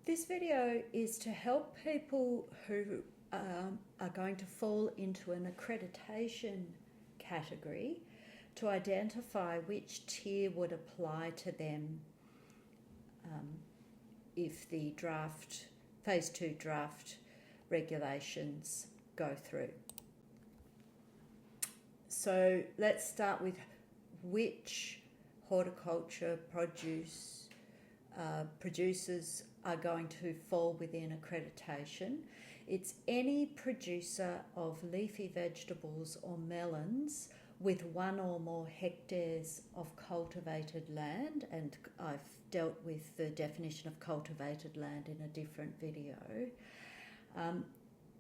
This video is to help people who are going to fall into an accreditation category to identify which tier would apply to them if the phase 2 draft regulations go through. So let's start with which horticulture producers are going to fall within accreditation. It's any producer of leafy vegetables or melons with 1 or more hectares of cultivated land, and I've dealt with the definition of cultivated land in a different video.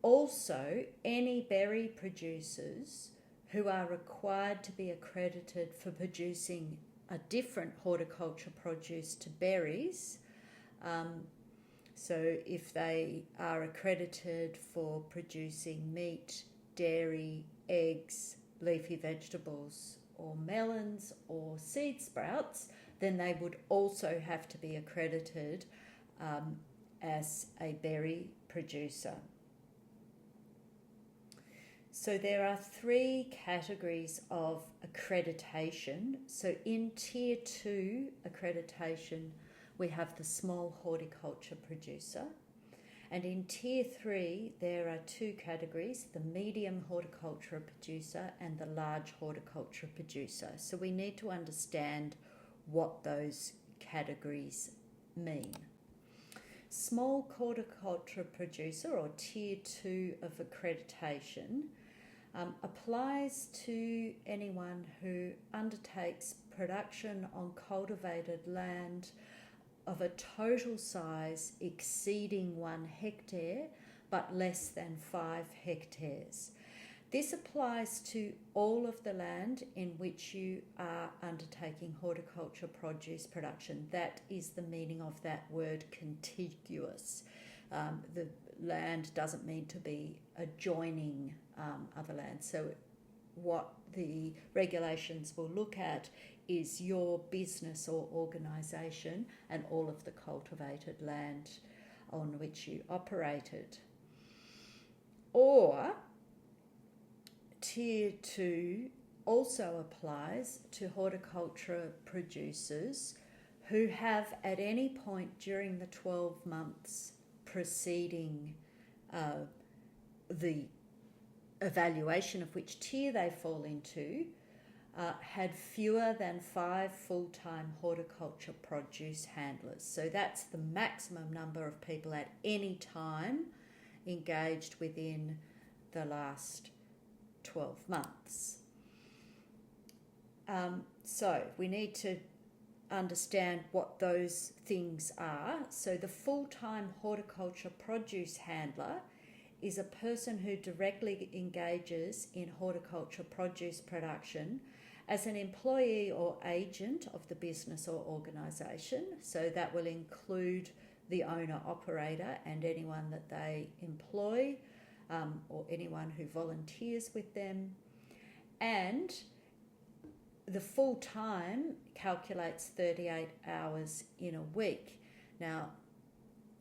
Also, any berry producers who are required to be accredited for producing a different horticulture produce to berries. So if they are accredited for producing meat, dairy, eggs, leafy vegetables, or melons or seed sprouts, then they would also have to be accredited as a berry producer. So there are 3 categories of accreditation. So in Tier 2 accreditation, we have the small horticulture producer. And in Tier 3, there are 2 categories, the medium horticulture producer and the large horticulture producer. So we need to understand what those categories mean. Small horticulture producer, or Tier 2 of accreditation, applies to anyone who undertakes production on cultivated land of a total size exceeding 1 hectare but less than 5 hectares. This applies to all of the land in which you are undertaking horticulture produce production. That is the meaning of that word contiguous. The land doesn't mean to be adjoining other land. So what the regulations will look at is your business or organisation and all of the cultivated land on which you operated. Or Tier 2 also applies to horticulture producers who have at any point during the 12 months preceding the evaluation of which tier they fall into, had fewer than 5 full-time horticulture produce handlers. So that's the maximum number of people at any time engaged within the last 12 months. So we need to understand what those things are. So the full-time horticulture produce handler is a person who directly engages in horticulture produce production as an employee or agent of the business or organisation. So that will include the owner-operator and anyone that they employ, or anyone who volunteers with them. And the full time calculates 38 hours in a week. Now,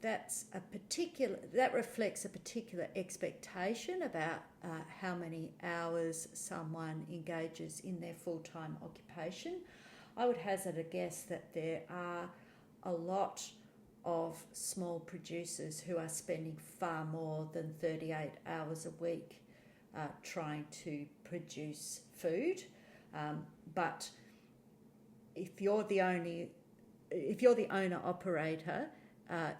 that reflects a particular expectation about how many hours someone engages in their full-time occupation. I would hazard a guess that there are a lot of small producers who are spending far more than 38 hours a week trying to produce food. But if you're the owner-operator,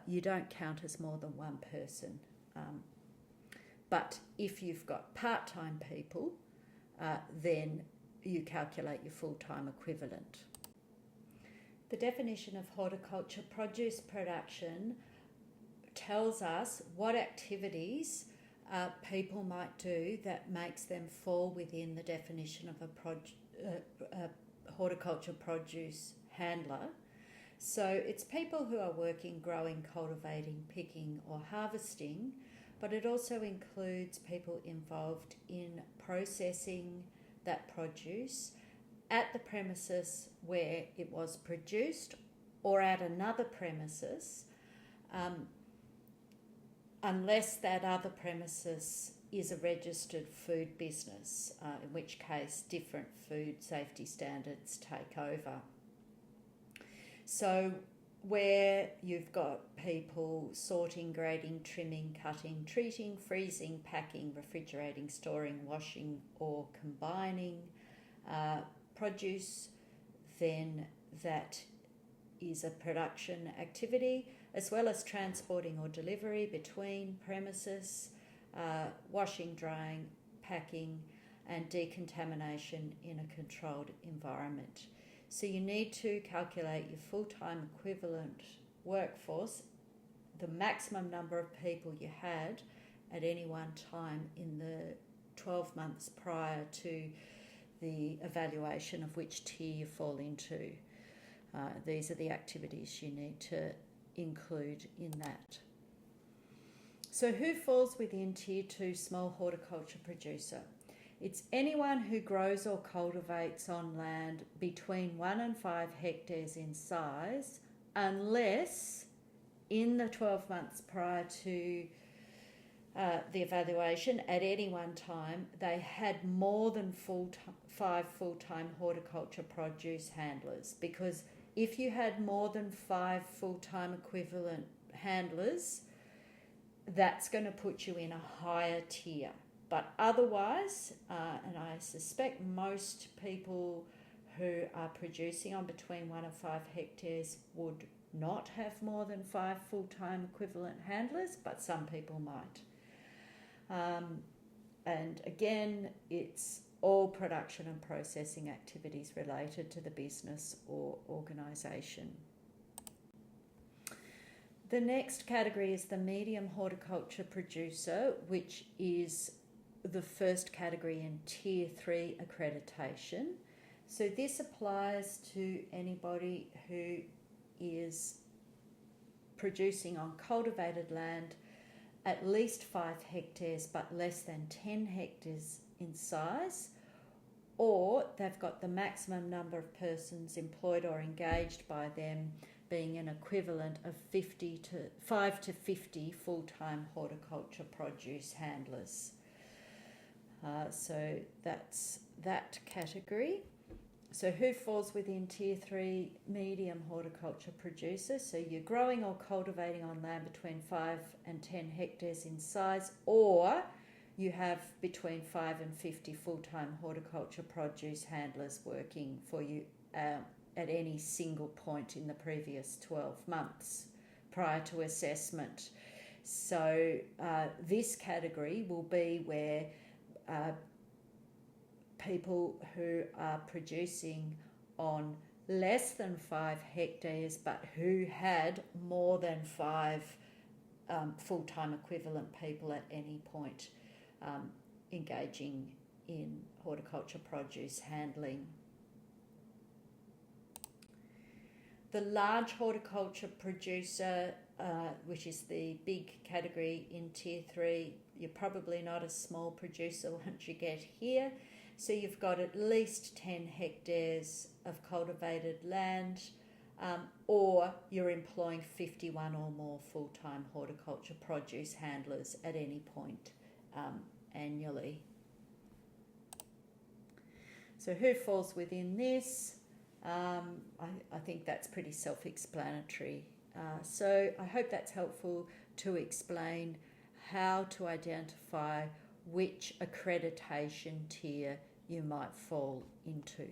you don't count as more than 1 person. But if you've got part-time people, then you calculate your full-time equivalent. The definition of horticulture produce production tells us what activities people might do that makes them fall within the definition of a horticulture produce handler. So it's people who are working, growing, cultivating, picking or harvesting, but it also includes people involved in processing that produce at the premises where it was produced or at another premises unless that other premises is a registered food business, in which case different food safety standards take over. So where you've got people sorting, grading, trimming, cutting, treating, freezing, packing, refrigerating, storing, washing, or combining produce, then that is a production activity, as well as transporting or delivery between premises, washing, drying, packing, and decontamination in a controlled environment. So you need to calculate your full-time equivalent workforce, the maximum number of people you had at any one time in the 12 months prior to the evaluation of which tier you fall into. These are the activities you need to include in that. So who falls within Tier 2 small horticulture producer? It's anyone who grows or cultivates on land between 1 and 5 hectares in size, unless in the 12 months prior to the evaluation at any one time they had more than 5 full-time horticulture produce handlers. Because if you had more than 5 full-time equivalent handlers, that's going to put you in a higher tier. But otherwise, and I suspect most people who are producing on between 1 and 5 hectares would not have more than 5 full-time equivalent handlers, but some people might. And again, it's all production and processing activities related to the business or organisation. The next category is the medium horticulture producer, which is the first category in Tier 3 accreditation. So this applies to anybody who is producing on cultivated land at least 5 hectares but less than 10 hectares in size, or they've got the maximum number of persons employed or engaged by them being an equivalent of 5 to 50 full-time horticulture produce handlers. So that's that category. So who falls within Tier 3 medium horticulture producer? So you're growing or cultivating on land between 5 and 10 hectares in size, or you have between 5 and 50 full-time horticulture produce handlers working for you at any single point in the previous 12 months prior to assessment. So this category will be where people who are producing on less than 5 hectares but who had more than 5 full-time equivalent people at any point engaging in horticulture produce handling. The large horticulture producer, which is the big category in Tier 3, you're probably not a small producer once you get here. So you've got at least 10 hectares of cultivated land, or you're employing 51 or more full-time horticulture produce handlers at any point annually. So who falls within this? I think that's pretty self-explanatory. So I hope that's helpful to explain how to identify which accreditation tier you might fall into.